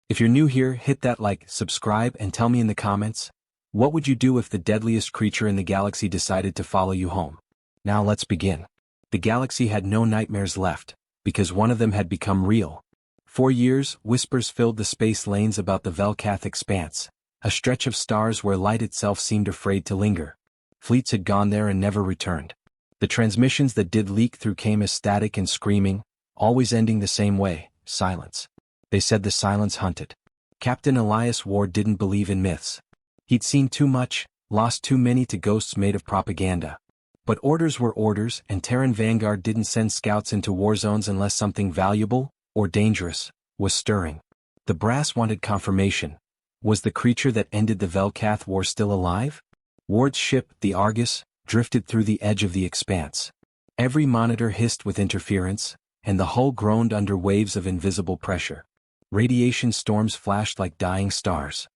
If you're new here, hit that like, subscribe, and tell me in the comments, what would you do if the deadliest creature in the galaxy decided to follow you home? Now let's begin. The galaxy had no nightmares left, because one of them had become real. For years, whispers filled the space lanes about the Velkath expanse, a stretch of stars where light itself seemed afraid to linger. Fleets had gone there and never returned. The transmissions that did leak through came as static and screaming, always ending the same way, silence. They said the silence hunted. Captain Elias Ward didn't believe in myths. He'd seen too much, lost too many to ghosts made of propaganda. But orders were orders, and Terran Vanguard didn't send scouts into war zones unless something valuable, or dangerous, was stirring. The brass wanted confirmation. Was the creature that ended the Velkath war still alive? Ward's ship, the Argus, drifted through the edge of the expanse. Every monitor hissed with interference, and the hull groaned under waves of invisible pressure. Radiation storms flashed like dying stars.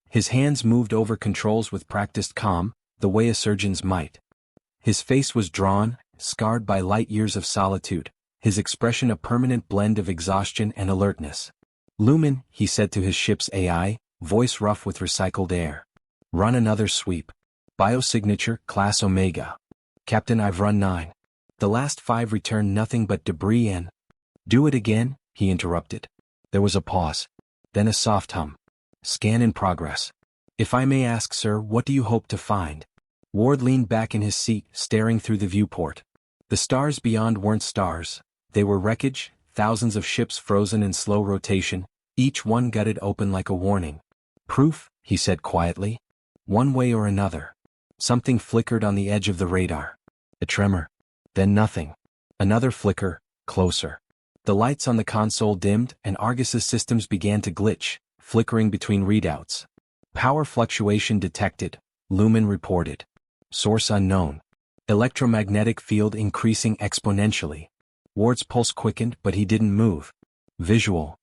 His hands moved over controls with practiced calm, the way a surgeon's might. His face was drawn, scarred by light years of solitude, his expression a permanent blend of exhaustion and alertness. "Lumen," he said to his ship's AI, voice rough with recycled air. "Run another sweep. Biosignature, Class Omega." "Captain, I've run 9. The last 5 returned nothing but debris and—" "Do it again," he interrupted. There was a pause. Then a soft hum. "Scan in progress." "If I may ask, sir, what do you hope to find?" Ward leaned back in his seat, staring through the viewport. The stars beyond weren't stars. They were wreckage, thousands of ships frozen in slow rotation, each one gutted open like a warning. "Proof," he said quietly. "One way or another." Something flickered on the edge of the radar. A tremor. Then nothing. Another flicker, closer. The lights on the console dimmed, and Argus's systems began to glitch, flickering between readouts. "Power fluctuation detected," Lumen reported. "Source unknown. Electromagnetic field increasing exponentially." Ward's pulse quickened, but he didn't move. Visual.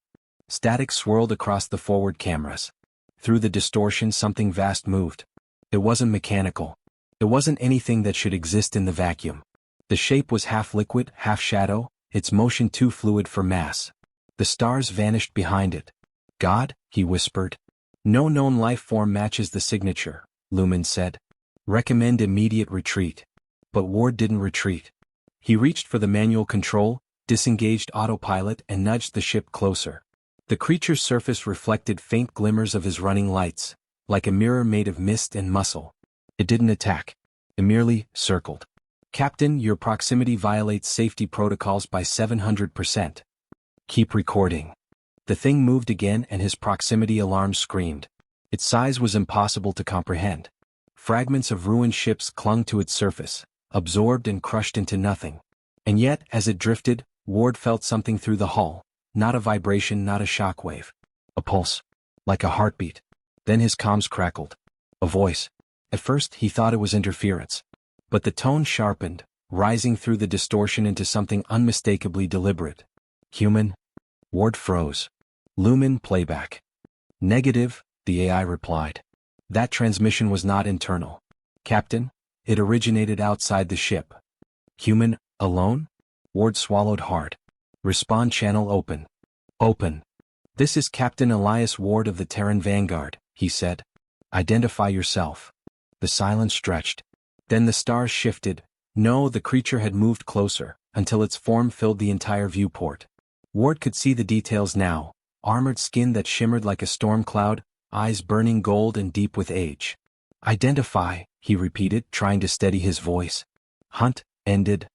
Static swirled across the forward cameras. Through the distortion something vast moved. It wasn't mechanical. It wasn't anything that should exist in the vacuum. The shape was half liquid, half shadow, its motion too fluid for mass. The stars vanished behind it. "God," he whispered. "No known life form matches the signature," Lumen said. "Recommend immediate retreat." But Ward didn't retreat. He reached for the manual control, disengaged autopilot, and nudged the ship closer. The creature's surface reflected faint glimmers of his running lights, like a mirror made of mist and muscle. It didn't attack. It merely circled. "Captain, your proximity violates safety protocols by 700%. Keep recording." The thing moved again and his proximity alarm screamed. Its size was impossible to comprehend. Fragments of ruined ships clung to its surface, absorbed and crushed into nothing. And yet, as it drifted, Ward felt something through the hull, not a vibration, not a shockwave. A pulse. Like a heartbeat. Then his comms crackled. A voice. At first he thought it was interference. But the tone sharpened, rising through the distortion into something unmistakably deliberate. "Human?" Ward froze. "Lumen playback." "Negative," the AI replied. "That transmission was not internal. Captain, it originated outside the ship." "Human, alone?" Ward swallowed hard. "Respond channel open." "Open." "This is Captain Elias Ward of the Terran Vanguard," he said. "Identify yourself." The silence stretched. Then the stars shifted. No, the creature had moved closer, until its form filled the entire viewport. Ward could see the details now, armored skin that shimmered like a storm cloud, eyes burning gold and deep with age. "Identify," he repeated, trying to steady his voice. "Hunt ended."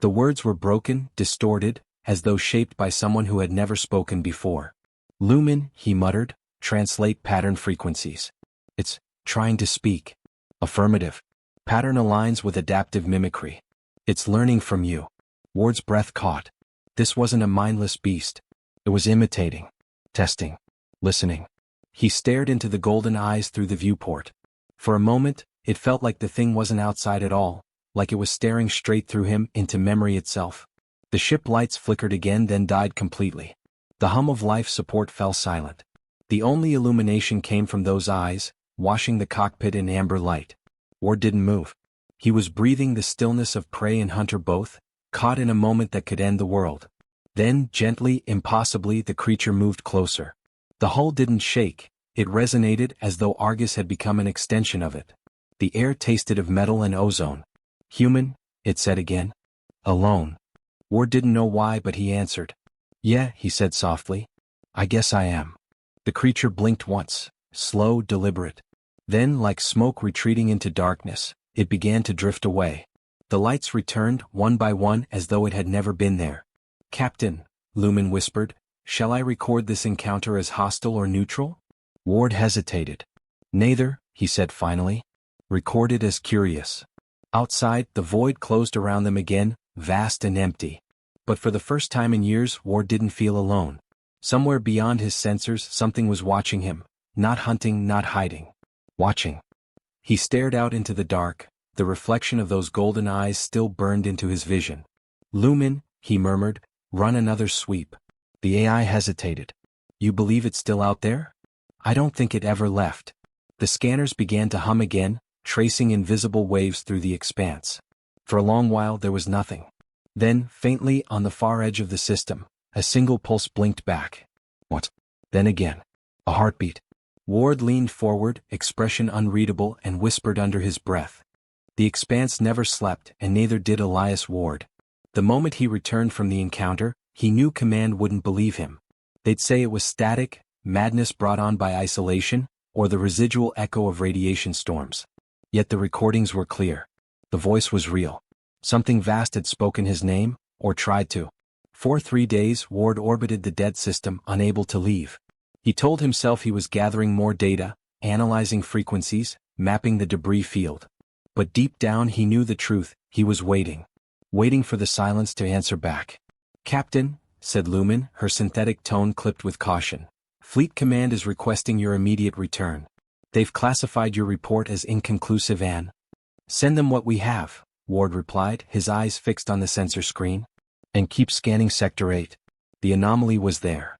The words were broken, distorted, as though shaped by someone who had never spoken before. "Lumen," he muttered, "translate pattern frequencies." "It's trying to speak." "Affirmative. Pattern aligns with adaptive mimicry. It's learning from you." Ward's breath caught. This wasn't a mindless beast. It was imitating, testing, listening. He stared into the golden eyes through the viewport. For a moment, it felt like the thing wasn't outside at all, like it was staring straight through him into memory itself. The ship lights flickered again, then died completely. The hum of life support fell silent. The only illumination came from those eyes, washing the cockpit in amber light. Ward didn't move. He was breathing the stillness of prey and hunter both, caught in a moment that could end the world. Then, gently, impossibly, the creature moved closer. The hull didn't shake, it resonated as though Argus had become an extension of it. The air tasted of metal and ozone. Human, it said again. Alone. Ward didn't know why, but he answered. Yeah, he said softly. I guess I am. The creature blinked once, slow, deliberate. Then, like smoke retreating into darkness, it began to drift away. The lights returned, one by one, as though it had never been there. Captain, Lumen whispered, shall I record this encounter as hostile or neutral? Ward hesitated. Neither, he said finally. Record it as curious. Outside, the void closed around them again, vast and empty. But for the first time in years, Ward didn't feel alone. Somewhere beyond his sensors, something was watching him. Not hunting, not hiding. Watching. He stared out into the dark, the reflection of those golden eyes still burned into his vision. Lumen, he murmured, run another sweep. The AI hesitated. You believe it's still out there? I don't think it ever left. The scanners began to hum again, tracing invisible waves through the expanse. For a long while there was nothing. Then, faintly, on the far edge of the system, a single pulse blinked back. What? Then again. A heartbeat. Ward leaned forward, expression unreadable, and whispered under his breath. The expanse never slept, and neither did Elias Ward. The moment he returned from the encounter, he knew Command wouldn't believe him. They'd say it was static, madness brought on by isolation, or the residual echo of radiation storms. Yet the recordings were clear. The voice was real. Something vast had spoken his name, or tried to. For 3 days, Ward orbited the dead system, unable to leave. He told himself he was gathering more data, analyzing frequencies, mapping the debris field. But deep down he knew the truth, he was waiting. Waiting for the silence to answer back. Captain, said Lumen, her synthetic tone clipped with caution. Fleet Command is requesting your immediate return. They've classified your report as inconclusive and... Send them what we have, Ward replied, his eyes fixed on the sensor screen. And keep scanning Sector 8. The anomaly was there.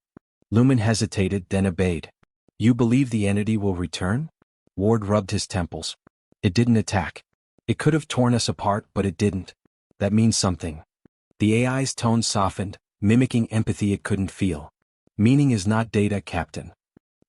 Lumen hesitated, then obeyed. You believe the entity will return? Ward rubbed his temples. It didn't attack. It could have torn us apart, but it didn't. That means something. The AI's tone softened, mimicking empathy it couldn't feel. Meaning is not data, Captain.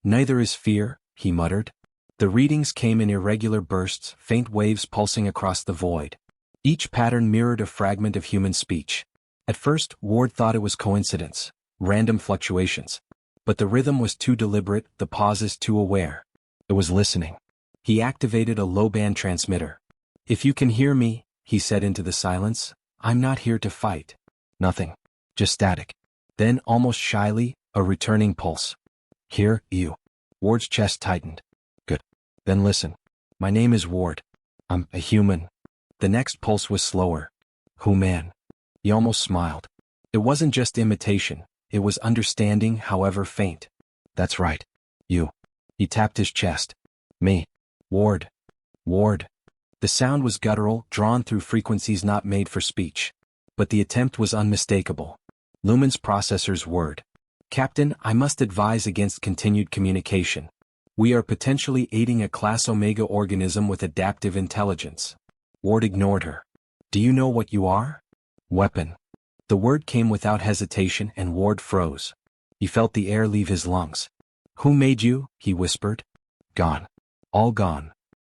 Neither is fear, he muttered. The readings came in irregular bursts, faint waves pulsing across the void. Each pattern mirrored a fragment of human speech. At first, Ward thought it was coincidence, random fluctuations. But the rhythm was too deliberate, the pauses too aware. It was listening. He activated a low-band transmitter. If you can hear me, he said into the silence, I'm not here to fight. Nothing. Just static. Then, almost shyly, a returning pulse. Hear you. Ward's chest tightened. Good. Then listen. My name is Ward. I'm a human. The next pulse was slower. Who man? He almost smiled. It wasn't just imitation, it was understanding, however faint. That's right. You. He tapped his chest. Me. Ward. Ward. The sound was guttural, drawn through frequencies not made for speech. But the attempt was unmistakable. Lumen's processor's word. Captain, I must advise against continued communication. We are potentially aiding a Class Omega organism with adaptive intelligence. Ward ignored her. Do you know what you are? Weapon. The word came without hesitation and Ward froze. He felt the air leave his lungs. Who made you? He whispered. Gone. All gone.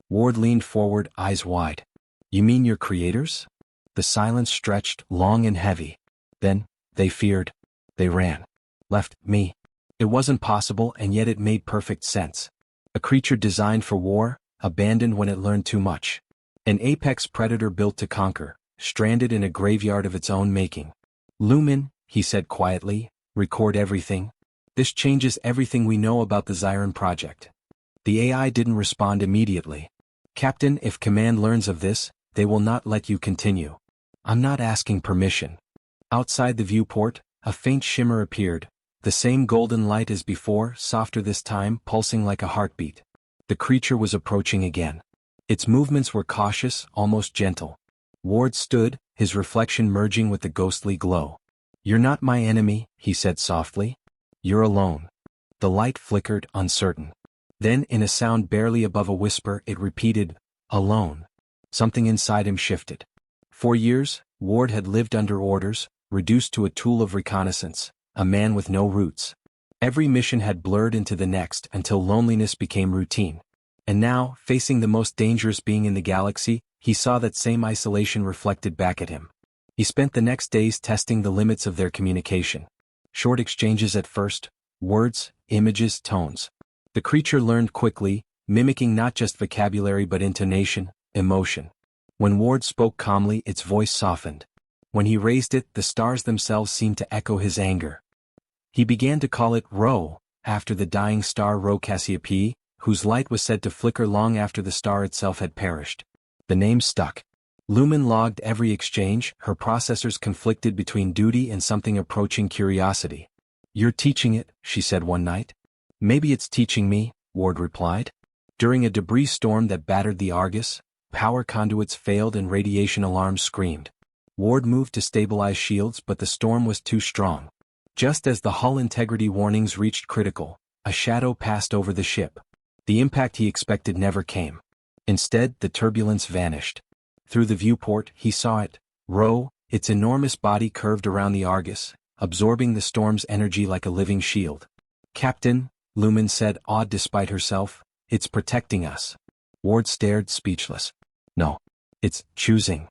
Ward leaned forward, eyes wide. You mean your creators? The silence stretched, long and heavy. Then, they feared. They ran. Left me. It wasn't possible, and yet it made perfect sense. A creature designed for war, abandoned when it learned too much. An apex predator built to conquer, stranded in a graveyard of its own making. Lumen, he said quietly, record everything. This changes everything we know about the Zyron project. The AI didn't respond immediately. Captain, if Command learns of this, they will not let you continue. I'm not asking permission. Outside the viewport, a faint shimmer appeared, the same golden light as before, softer this time, pulsing like a heartbeat. The creature was approaching again. Its movements were cautious, almost gentle. Ward stood, his reflection merging with the ghostly glow. You're not my enemy, he said softly. You're alone. The light flickered, uncertain. Then, in a sound barely above a whisper, it repeated, alone. Something inside him shifted. For years, Ward had lived under orders, reduced to a tool of reconnaissance, a man with no roots. Every mission had blurred into the next until loneliness became routine. And now, facing the most dangerous being in the galaxy, he saw that same isolation reflected back at him. He spent the next days testing the limits of their communication. Short exchanges at first, words, images, tones. The creature learned quickly, mimicking not just vocabulary but intonation, emotion. When Ward spoke calmly, its voice softened. When he raised it, the stars themselves seemed to echo his anger. He began to call it Rho, after the dying star Rho Cassiopeiae, whose light was said to flicker long after the star itself had perished. The name stuck. Lumen logged every exchange, her processors conflicted between duty and something approaching curiosity. "You're teaching it," she said one night. "Maybe it's teaching me," Ward replied. During a debris storm that battered the Argus, power conduits failed and radiation alarms screamed. Ward moved to stabilize shields, but the storm was too strong. Just as the hull integrity warnings reached critical, a shadow passed over the ship. The impact he expected never came. Instead, the turbulence vanished. Through the viewport, he saw it, Rho, its enormous body curved around the Argus, absorbing the storm's energy like a living shield. "Captain," Lumen said, awed despite herself, "it's protecting us." Ward stared, speechless. "No. It's choosing."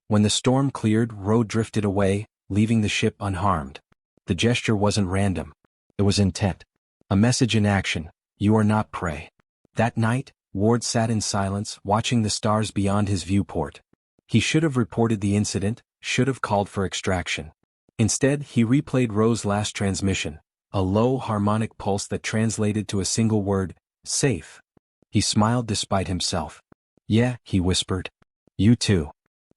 When the storm cleared, Rho drifted away, leaving the ship unharmed. The gesture wasn't random. It was intent. A message in action: you are not prey. That night, Ward sat in silence, watching the stars beyond his viewport. He should have reported the incident, should have called for extraction. Instead, he replayed Rho's last transmission, a low harmonic pulse that translated to a single word: safe. He smiled despite himself. "Yeah," he whispered. "You too."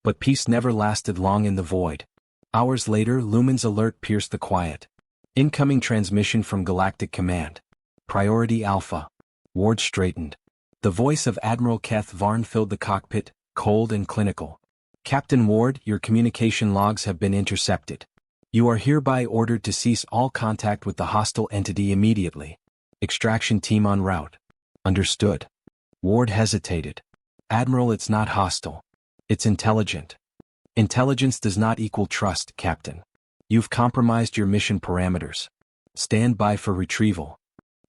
But peace never lasted long in the void. Hours later, Lumen's alert pierced the quiet. "Incoming transmission from Galactic Command. Priority Alpha." Ward straightened. The voice of Admiral Keth Varn filled the cockpit, cold and clinical. "Captain Ward, your communication logs have been intercepted. You are hereby ordered to cease all contact with the hostile entity immediately. Extraction team en route." "Understood." Ward hesitated. "Admiral, it's not hostile. It's intelligent." "Intelligence does not equal trust, Captain. You've compromised your mission parameters. Stand by for retrieval."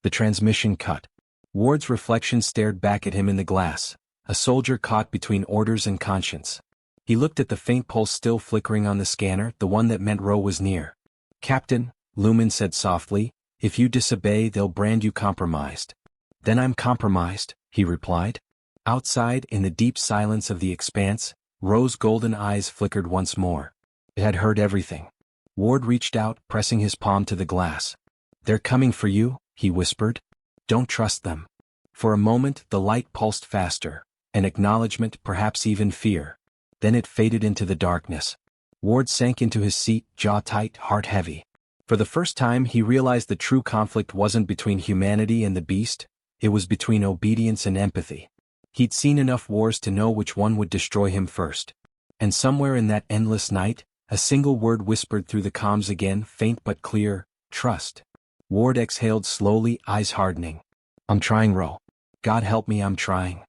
The transmission cut. Ward's reflection stared back at him in the glass, a soldier caught between orders and conscience. He looked at the faint pulse still flickering on the scanner, the one that meant Rho was near. "Captain," Lumen said softly, "if you disobey, they'll brand you compromised." "Then I'm compromised," he replied. Outside, in the deep silence of the expanse, Rho's golden eyes flickered once more. It had heard everything. Ward reached out, pressing his palm to the glass. "They're coming for you," he whispered. "Don't trust them." For a moment, the light pulsed faster, an acknowledgement, perhaps even fear. Then it faded into the darkness. Ward sank into his seat, jaw tight, heart heavy. For the first time, he realized the true conflict wasn't between humanity and the beast, it was between obedience and empathy. He'd seen enough wars to know which one would destroy him first. And somewhere in that endless night, a single word whispered through the comms again, faint but clear: trust. Ward exhaled slowly, eyes hardening. "I'm trying, Rho. God help me, I'm trying."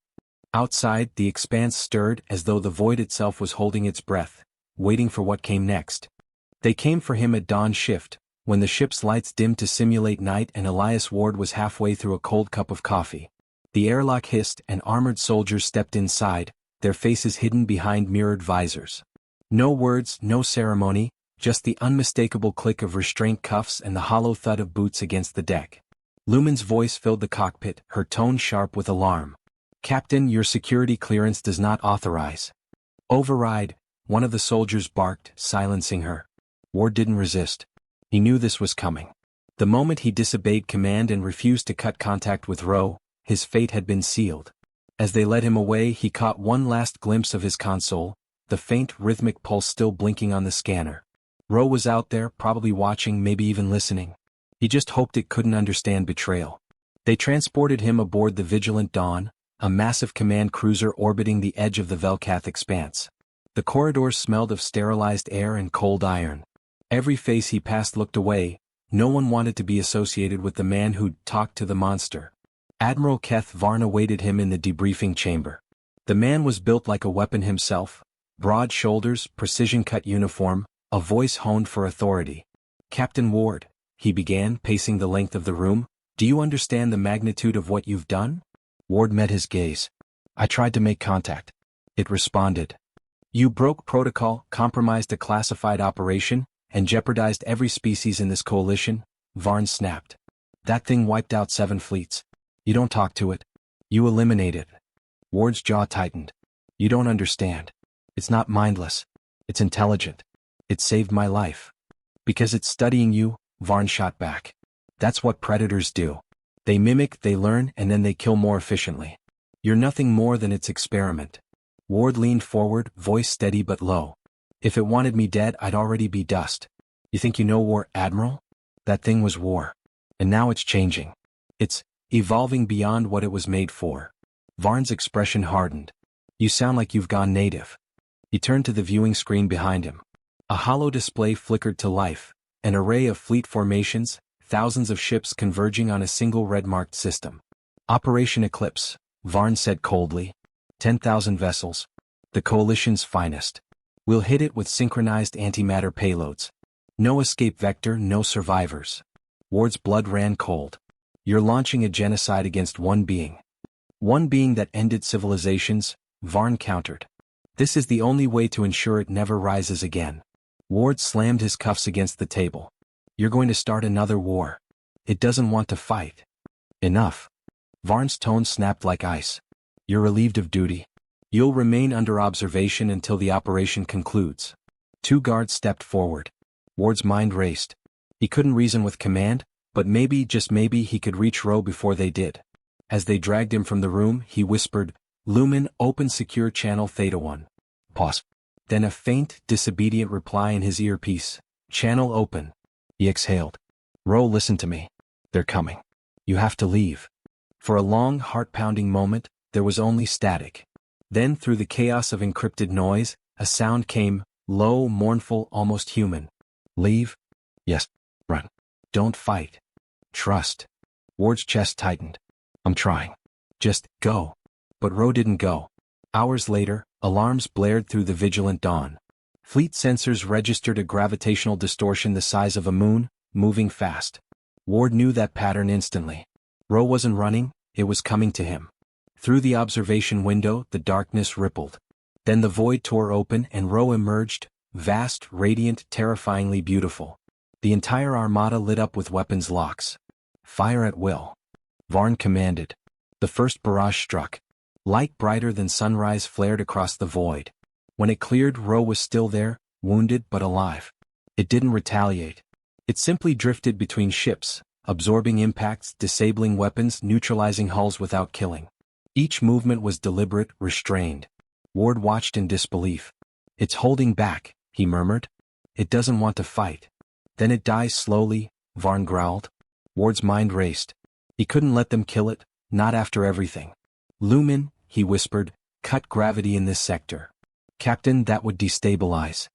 Outside, the expanse stirred as though the void itself was holding its breath, waiting for what came next. They came for him at dawn shift, when the ship's lights dimmed to simulate night and Elias Ward was halfway through a cold cup of coffee. The airlock hissed and armored soldiers stepped inside, their faces hidden behind mirrored visors. No words, no ceremony, just the unmistakable click of restraint cuffs and the hollow thud of boots against the deck. Lumen's voice filled the cockpit, her tone sharp with alarm. "Captain, your security clearance does not authorize." "Override," one of the soldiers barked, silencing her. Ward didn't resist. He knew this was coming. The moment he disobeyed command and refused to cut contact with Rho, his fate had been sealed. As they led him away, he caught one last glimpse of his console, the faint rhythmic pulse still blinking on the scanner. Rho was out there, probably watching, maybe even listening. He just hoped it couldn't understand betrayal. They transported him aboard the Vigilant Dawn, a massive command cruiser orbiting the edge of the Velkath expanse. The corridors smelled of sterilized air and cold iron. Every face he passed looked away. No one wanted to be associated with the man who'd talked to the monster. Admiral Keth Varn awaited him in the debriefing chamber. The man was built like a weapon himself, broad shoulders, precision-cut uniform, a voice honed for authority. "Captain Ward, he began, pacing the length of the room. Do you understand the magnitude of what you've done? Ward met his gaze. I tried to make contact. It responded. You broke protocol, compromised a classified operation, and jeopardized every species in this coalition, Varn snapped. That thing wiped out 7 fleets. You don't talk to it. You eliminate it. Ward's jaw tightened. You don't understand. It's not mindless. It's intelligent. It saved my life. Because it's studying you, Varn shot back. That's what predators do. They mimic, they learn, and then they kill more efficiently. You're nothing more than its experiment. Ward leaned forward, voice steady but low. If it wanted me dead, I'd already be dust. You think you know war, Admiral? That thing was war. And now it's changing. It's evolving beyond what it was made for. Varn's expression hardened. You sound like you've gone native. He turned to the viewing screen behind him. A hollow display flickered to life, an array of fleet formations, thousands of ships converging on a single red-marked system. Operation Eclipse, Varn said coldly. 10,000 vessels. The Coalition's finest. We'll hit it with synchronized antimatter payloads. No escape vector, no survivors. Ward's blood ran cold. You're launching a genocide against one being. One being that ended civilizations, Varn countered. This is the only way to ensure it never rises again. Ward slammed his cuffs against the table. You're going to start another war. It doesn't want to fight. Enough. Varn's tone snapped like ice. You're relieved of duty. You'll remain under observation until the operation concludes. 2 guards stepped forward. Ward's mind raced. He couldn't reason with command, but maybe, just maybe, he could reach Roe before they did. As they dragged him from the room, he whispered, Lumen, open secure channel Theta 1. Pause. Then a faint, disobedient reply in his earpiece. Channel open. He exhaled. Roe, listen to me. They're coming. You have to leave. For a long, heart-pounding moment, there was only static. Then, through the chaos of encrypted noise, a sound came, low, mournful, almost human. Leave? Yes. Run. Don't fight. Trust. Ward's chest tightened. I'm trying. Just go. But Roe didn't go. Hours later, alarms blared through the vigilant dawn. Fleet sensors registered a gravitational distortion the size of a moon, moving fast. Ward knew that pattern instantly. Roe wasn't running, it was coming to him. Through the observation window, the darkness rippled. Then the void tore open and Roe emerged, vast, radiant, terrifyingly beautiful. The entire armada lit up with weapons locks. Fire at will. Varn commanded. The first barrage struck. Light brighter than sunrise flared across the void. When it cleared, Roe was still there, wounded but alive. It didn't retaliate. It simply drifted between ships, absorbing impacts, disabling weapons, neutralizing hulls without killing. Each movement was deliberate, restrained. Ward watched in disbelief. It's holding back, he murmured. It doesn't want to fight. Then it dies slowly, Varn growled. Ward's mind raced. He couldn't let them kill it, not after everything. Lumen, he whispered, cut gravity in this sector. Captain, that would destabilize.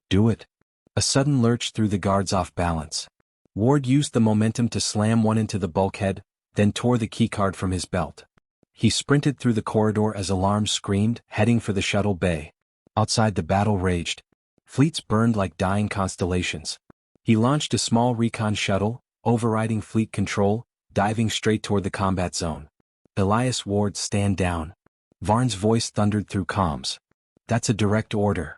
Do it. A sudden lurch threw the guards off balance. Ward used the momentum to slam one into the bulkhead, then tore the keycard from his belt. He sprinted through the corridor as alarms screamed, heading for the shuttle bay. Outside, the battle raged. Fleets burned like dying constellations. He launched a small recon shuttle, overriding fleet control, diving straight toward the combat zone. Elias Ward, stand down. Varn's voice thundered through comms. That's a direct order.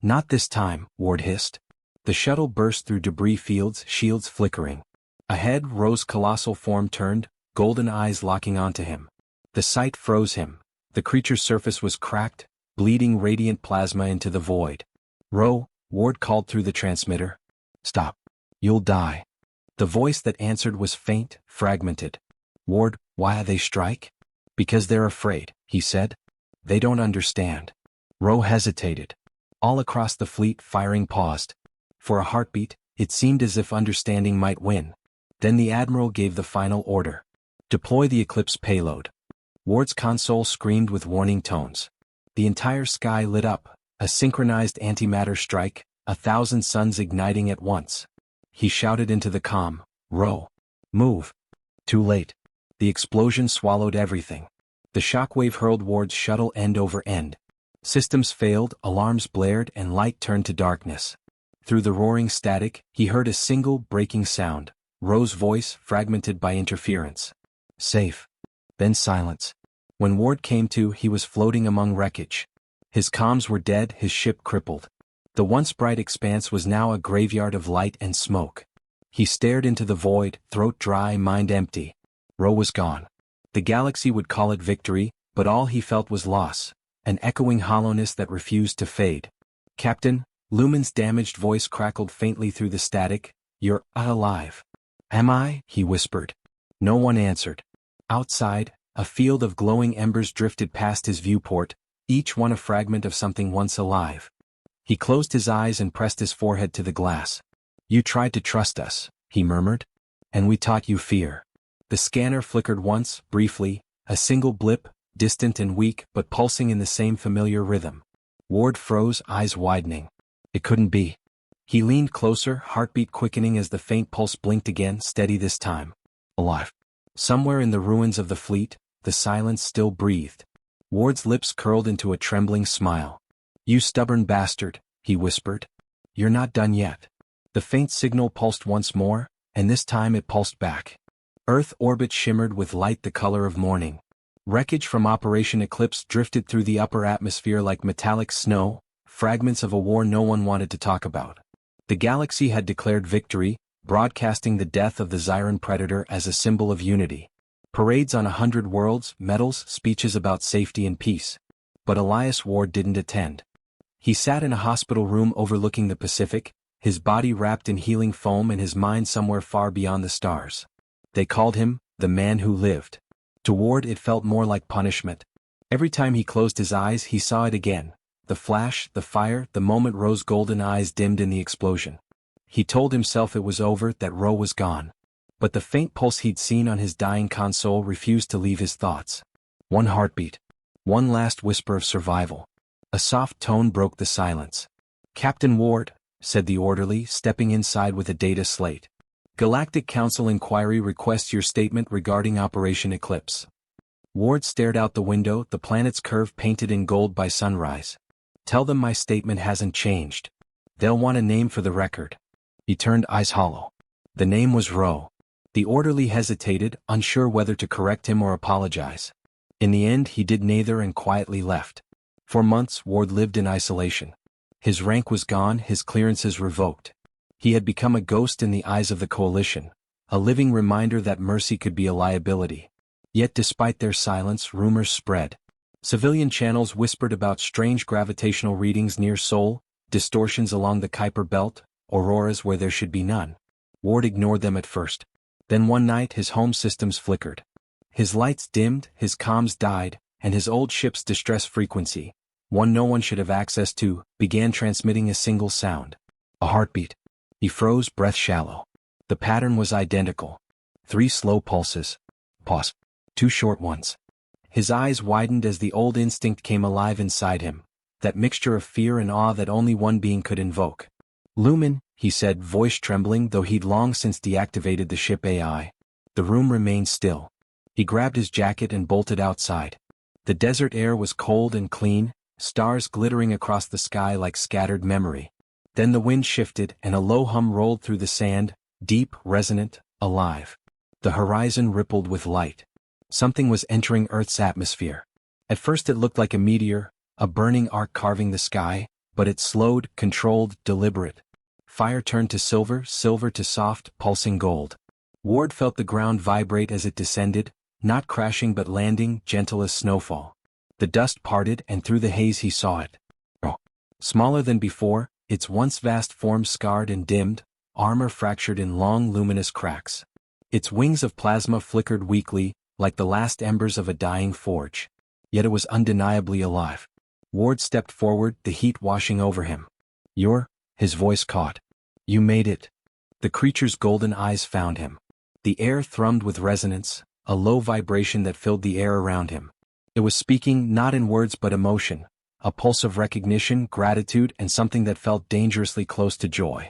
Not this time, Ward hissed. The shuttle burst through debris fields, shields flickering. Ahead, Roe's colossal form turned, golden eyes locking onto him. The sight froze him. The creature's surface was cracked, bleeding radiant plasma into the void. Roe, Ward called through the transmitter. Stop. You'll die. The voice that answered was faint, fragmented. Ward, why they strike? Because they're afraid, he said. They don't understand. Roe hesitated. All across the fleet, firing paused. For a heartbeat, it seemed as if understanding might win. Then the Admiral gave the final order. Deploy the Eclipse payload. Ward's console screamed with warning tones. The entire sky lit up, a synchronized antimatter strike, 1,000 suns igniting at once. He shouted into the comm, Roe. Move. Too late. The explosion swallowed everything. The shockwave hurled Ward's shuttle end over end. Systems failed, alarms blared, and light turned to darkness. Through the roaring static, he heard a single breaking sound, Rose's voice fragmented by interference. Safe. Then silence. When Ward came to, he was floating among wreckage. His comms were dead, his ship crippled. The once bright expanse was now a graveyard of light and smoke. He stared into the void, throat dry, mind empty. Ro was gone. The galaxy would call it victory, but all he felt was loss, an echoing hollowness that refused to fade. Captain, Lumen's damaged voice crackled faintly through the static. You're alive. Am I? He whispered. No one answered. Outside, a field of glowing embers drifted past his viewport, each one a fragment of something once alive. He closed his eyes and pressed his forehead to the glass. You tried to trust us, he murmured. And we taught you fear. The scanner flickered once, briefly, a single blip, distant and weak but pulsing in the same familiar rhythm. Ward froze, eyes widening. It couldn't be. He leaned closer, heartbeat quickening as the faint pulse blinked again, steady this time. Alive. Somewhere in the ruins of the fleet, the silence still breathed. Ward's lips curled into a trembling smile. You stubborn bastard, he whispered. You're not done yet. The faint signal pulsed once more, and this time it pulsed back. Earth orbit shimmered with light the color of morning. Wreckage from Operation Eclipse drifted through the upper atmosphere like metallic snow, fragments of a war no one wanted to talk about. The galaxy had declared victory, broadcasting the death of the Zyran Predator as a symbol of unity. Parades on 100 worlds, medals, speeches about safety and peace. But Elias Ward didn't attend. He sat in a hospital room overlooking the Pacific, his body wrapped in healing foam and his mind somewhere far beyond the stars. They called him, the man who lived. To Ward it felt more like punishment. Every time he closed his eyes he saw it again. The flash, the fire, the moment Ro's golden eyes dimmed in the explosion. He told himself it was over, that Ro was gone. But the faint pulse he'd seen on his dying console refused to leave his thoughts. One heartbeat. One last whisper of survival. A soft tone broke the silence. Captain Ward, said the orderly, stepping inside with a data slate. Galactic Council inquiry requests your statement regarding Operation Eclipse. Ward stared out the window, the planet's curve painted in gold by sunrise. Tell them my statement hasn't changed. They'll want a name for the record. He turned, eyes hollow. The name was Ro. The orderly hesitated, unsure whether to correct him or apologize. In the end he did neither and quietly left. For months Ward lived in isolation. His rank was gone, his clearances revoked. He had become a ghost in the eyes of the Coalition, a living reminder that mercy could be a liability. Yet despite their silence, rumors spread. Civilian channels whispered about strange gravitational readings near Sol, distortions along the Kuiper Belt, auroras where there should be none. Ward ignored them at first. Then one night his home systems flickered. His lights dimmed, his comms died, and his old ship's distress frequency, one no one should have access to, began transmitting a single sound. A heartbeat. He froze, breath shallow. The pattern was identical. 3 slow pulses. Pause. 2 short ones. His eyes widened as the old instinct came alive inside him, that mixture of fear and awe that only one being could invoke. Lumen, he said, voice trembling though he'd long since deactivated the ship AI. The room remained still. He grabbed his jacket and bolted outside. The desert air was cold and clean, stars glittering across the sky like scattered memory. Then the wind shifted and a low hum rolled through the sand, deep, resonant, alive. The horizon rippled with light. Something was entering Earth's atmosphere. At first it looked like a meteor, a burning arc carving the sky, but it slowed, controlled, deliberate. Fire turned to silver, silver to soft, pulsing gold. Ward felt the ground vibrate as it descended, not crashing but landing, gentle as snowfall. The dust parted and through the haze he saw it. Oh. Smaller than before, its once vast form scarred and dimmed, armor fractured in long luminous cracks. Its wings of plasma flickered weakly, like the last embers of a dying forge. Yet it was undeniably alive. Ward stepped forward, the heat washing over him. His voice caught. You made it. The creature's golden eyes found him. The air thrummed with resonance, a low vibration that filled the air around him. It was speaking not in words but emotion, a pulse of recognition, gratitude, and something that felt dangerously close to joy.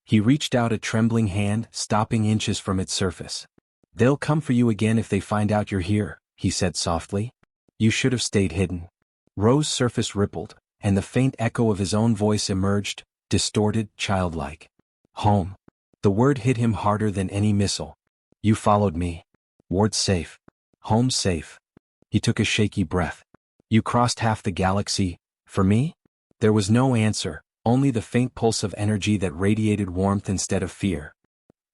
He reached out a trembling hand, stopping inches from its surface. They'll come for you again if they find out you're here, he said softly. You should have stayed hidden. Ro's surface rippled, and the faint echo of his own voice emerged, distorted, childlike. Home. The word hit him harder than any missile. You followed me. Ward safe. Home safe. He took a shaky breath. You crossed half the galaxy, for me? There was no answer, only the faint pulse of energy that radiated warmth instead of fear.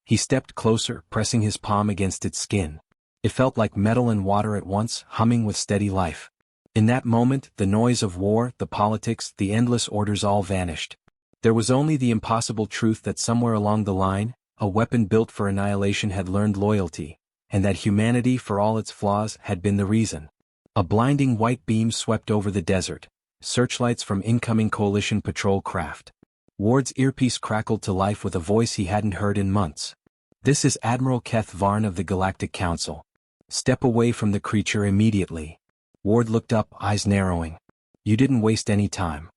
He stepped closer, pressing his palm against its skin. It felt like metal and water at once, humming with steady life. In that moment, the noise of war, the politics, the endless orders all vanished. There was only the impossible truth that somewhere along the line, a weapon built for annihilation had learned loyalty, and that humanity, for all its flaws, had been the reason. A blinding white beam swept over the desert, searchlights from incoming coalition patrol craft. Ward's earpiece crackled to life with a voice he hadn't heard in months. This is Admiral Keth Varn of the Galactic Council. Step away from the creature immediately. Ward looked up, eyes narrowing. You didn't waste any time.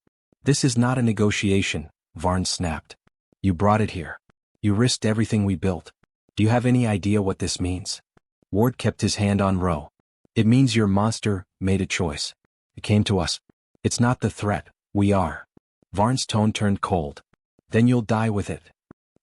This is not a negotiation, Varn snapped. You brought it here. You risked everything we built. Do you have any idea what this means? Ward kept his hand on Ro. It means your monster made a choice. It came to us. It's not the threat, we are. Varn's tone turned cold. Then you'll die with it.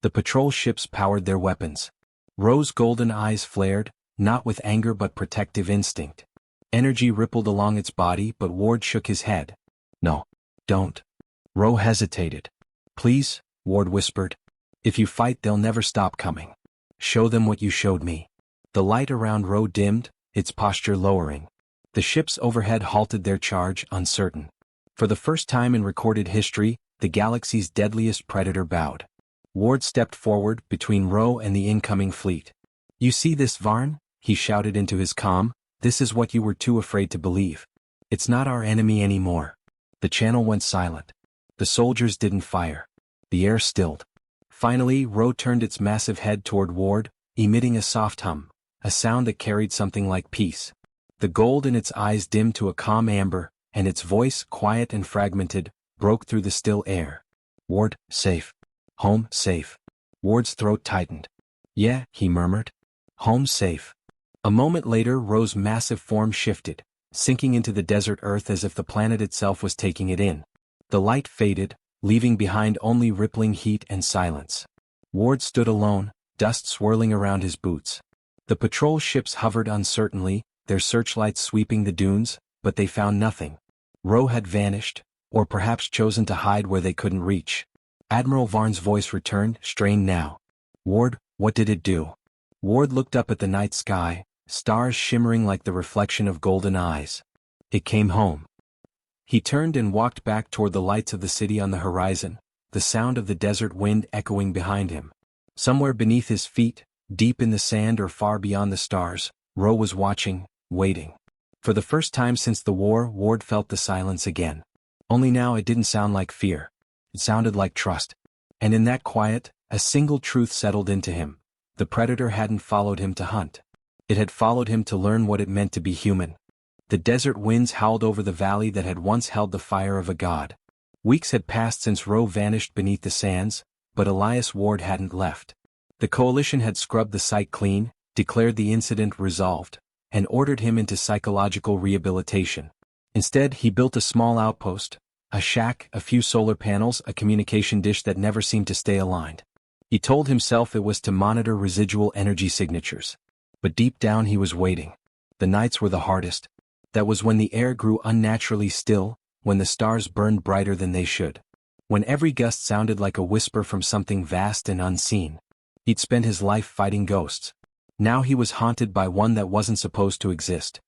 The patrol ships powered their weapons. Ro's golden eyes flared, not with anger but protective instinct. Energy rippled along its body, but Ward shook his head. No. Don't. Ro hesitated. Please, Ward whispered. If you fight, they'll never stop coming. Show them what you showed me. The light around Ro dimmed, its posture lowering. The ships overhead halted their charge, uncertain. For the first time in recorded history, the galaxy's deadliest predator bowed. Ward stepped forward, between Ro and the incoming fleet. You see this, Varn? He shouted into his comm. This is what you were too afraid to believe. It's not our enemy anymore. The channel went silent. The soldiers didn't fire. The air stilled. Finally, Ro turned its massive head toward Ward, emitting a soft hum, a sound that carried something like peace. The gold in its eyes dimmed to a calm amber, and its voice, quiet and fragmented, broke through the still air. Ward, safe. Home, safe. Ward's throat tightened. Yeah, he murmured. Home safe. A moment later, Ro's massive form shifted, sinking into the desert earth as if the planet itself was taking it in. The light faded, leaving behind only rippling heat and silence. Ward stood alone, dust swirling around his boots. The patrol ships hovered uncertainly, their searchlights sweeping the dunes, but they found nothing. Ro had vanished, or perhaps chosen to hide where they couldn't reach. Admiral Varn's voice returned, strained now. Ward, what did it do? Ward looked up at the night sky, stars shimmering like the reflection of golden eyes. It came home. He turned and walked back toward the lights of the city on the horizon, the sound of the desert wind echoing behind him. Somewhere beneath his feet, deep in the sand or far beyond the stars, Ro was watching, waiting. For the first time since the war, Ward felt the silence again. Only now it didn't sound like fear. It sounded like trust. And in that quiet, a single truth settled into him. The predator hadn't followed him to hunt. It had followed him to learn what it meant to be human. The desert winds howled over the valley that had once held the fire of a god. Weeks had passed since Ro vanished beneath the sands, but Elias Ward hadn't left. The coalition had scrubbed the site clean, declared the incident resolved, and ordered him into psychological rehabilitation. Instead, he built a small outpost, a shack, a few solar panels, a communication dish that never seemed to stay aligned. He told himself it was to monitor residual energy signatures. But deep down he was waiting. The nights were the hardest. That was when the air grew unnaturally still, when the stars burned brighter than they should. When every gust sounded like a whisper from something vast and unseen. He'd spent his life fighting ghosts. Now he was haunted by one that wasn't supposed to exist.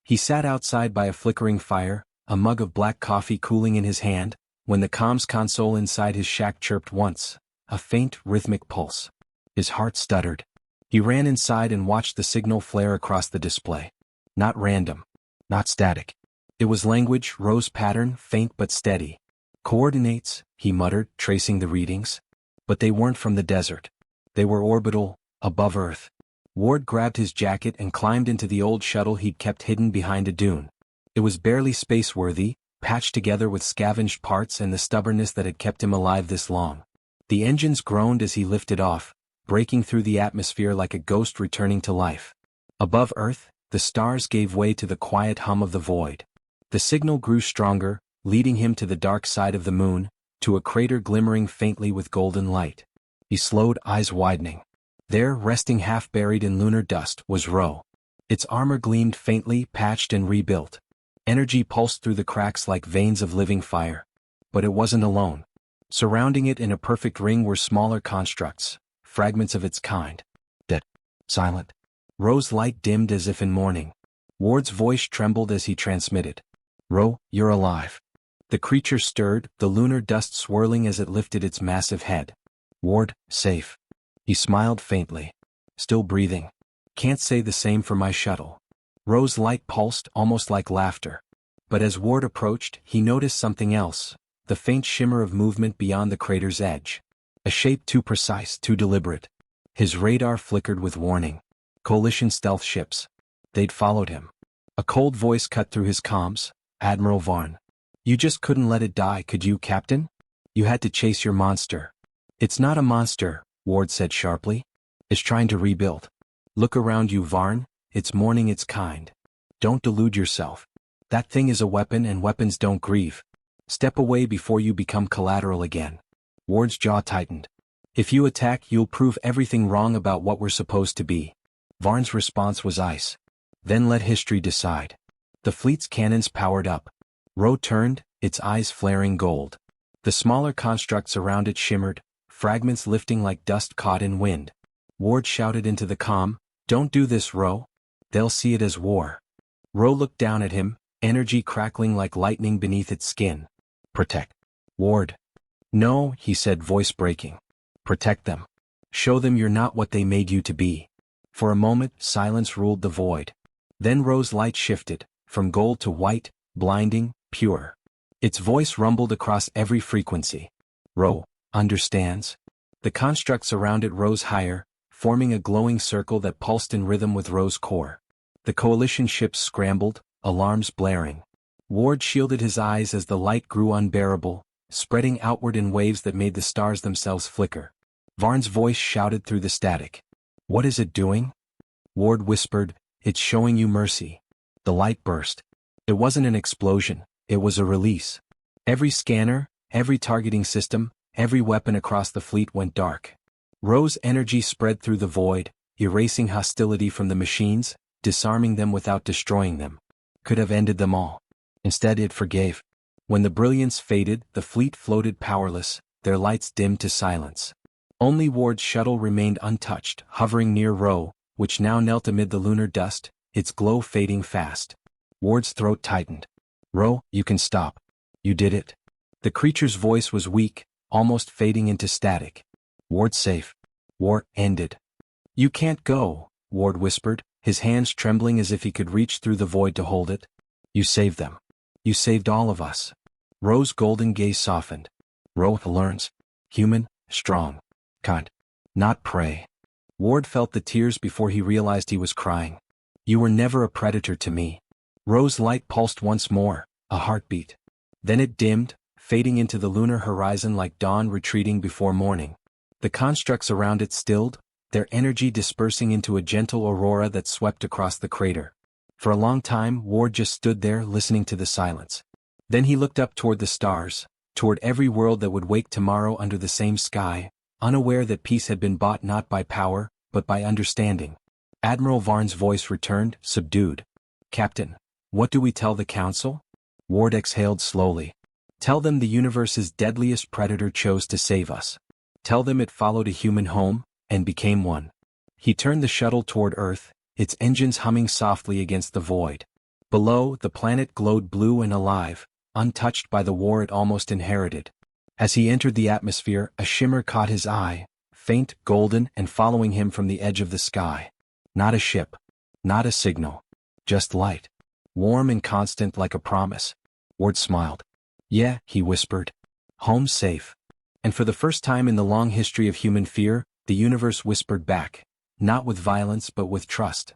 He sat outside by a flickering fire, a mug of black coffee cooling in his hand, when the comms console inside his shack chirped once, a faint, rhythmic pulse. His heart stuttered. He ran inside and watched the signal flare across the display. Not random. Not static. It was language, Ro's pattern, faint but steady. Coordinates, he muttered, tracing the readings. But they weren't from the desert. They were orbital, above Earth. Ward grabbed his jacket and climbed into the old shuttle he'd kept hidden behind a dune. It was barely space-worthy, patched together with scavenged parts and the stubbornness that had kept him alive this long. The engines groaned as he lifted off, breaking through the atmosphere like a ghost returning to life. Above Earth, the stars gave way to the quiet hum of the void. The signal grew stronger, leading him to the dark side of the moon, to a crater glimmering faintly with golden light. He slowed, eyes widening. There, resting half buried in lunar dust, was Ro. Its armor gleamed faintly, patched and rebuilt. Energy pulsed through the cracks like veins of living fire. But it wasn't alone. Surrounding it in a perfect ring were smaller constructs, fragments of its kind. Dead. Silent. Ro's light dimmed as if in mourning. Ward's voice trembled as he transmitted. Ro, you're alive. The creature stirred, the lunar dust swirling as it lifted its massive head. Ward, safe. He smiled faintly. Still breathing. Can't say the same for my shuttle. Ro's light pulsed, almost like laughter. But as Ward approached, he noticed something else, the faint shimmer of movement beyond the crater's edge. A shape too precise, too deliberate. His radar flickered with warning. Coalition stealth ships. They'd followed him. A cold voice cut through his comms. Admiral Varn. You just couldn't let it die, could you, Captain? You had to chase your monster. It's not a monster, Ward said sharply. It's trying to rebuild. Look around you, Varn. It's mourning its kind. Don't delude yourself. That thing is a weapon and weapons don't grieve. Step away before you become collateral again. Ward's jaw tightened. If you attack, you'll prove everything wrong about what we're supposed to be. Varn's response was ice. Then let history decide. The fleet's cannons powered up. Ro turned, its eyes flaring gold. The smaller constructs around it shimmered, fragments lifting like dust caught in wind. Ward shouted into the comm, "Don't do this, Ro. They'll see it as war." Ro looked down at him, energy crackling like lightning beneath its skin. Protect. Ward. No, he said, voice breaking. Protect them. Show them you're not what they made you to be. For a moment, silence ruled the void. Then Ro's light shifted, from gold to white, blinding, pure. Its voice rumbled across every frequency. Ro, understands? The constructs around it rose higher, forming a glowing circle that pulsed in rhythm with Ro's core. The coalition ships scrambled, alarms blaring. Ward shielded his eyes as the light grew unbearable, spreading outward in waves that made the stars themselves flicker. Varn's voice shouted through the static. What is it doing? Ward whispered, It's showing you mercy. The light burst. It wasn't an explosion, it was a release. Every scanner, every targeting system, every weapon across the fleet went dark. Ro's energy spread through the void, erasing hostility from the machines, disarming them without destroying them. Could have ended them all. Instead it forgave. When the brilliance faded, the fleet floated powerless, their lights dimmed to silence. Only Ward's shuttle remained untouched, hovering near Ro, which now knelt amid the lunar dust, its glow fading fast. Ward's throat tightened. Ro, you can stop. You did it. The creature's voice was weak, almost fading into static. Ward's safe. War ended. You can't go, Ward whispered, his hands trembling as if he could reach through the void to hold it. You saved them. You saved all of us. Ro's golden gaze softened. Ro learns. Human, strong, kind, not prey. Ward felt the tears before he realized he was crying. You were never a predator to me. Ro's light pulsed once more, a heartbeat. Then it dimmed, fading into the lunar horizon like dawn retreating before morning. The constructs around it stilled, their energy dispersing into a gentle aurora that swept across the crater. For a long time, Ward just stood there listening to the silence. Then he looked up toward the stars, toward every world that would wake tomorrow under the same sky, unaware that peace had been bought not by power, but by understanding. Admiral Varn's voice returned, subdued. Captain, what do we tell the Council? Ward exhaled slowly. Tell them the universe's deadliest predator chose to save us. Tell them it followed a human home, and became one. He turned the shuttle toward Earth, its engines humming softly against the void. Below, the planet glowed blue and alive, untouched by the war it almost inherited. As he entered the atmosphere, a shimmer caught his eye, faint, golden, and following him from the edge of the sky. Not a ship. Not a signal. Just light. Warm and constant like a promise. Ward smiled. Yeah, he whispered. Home safe. And for the first time in the long history of human fear, the universe whispered back. Not with violence but with trust.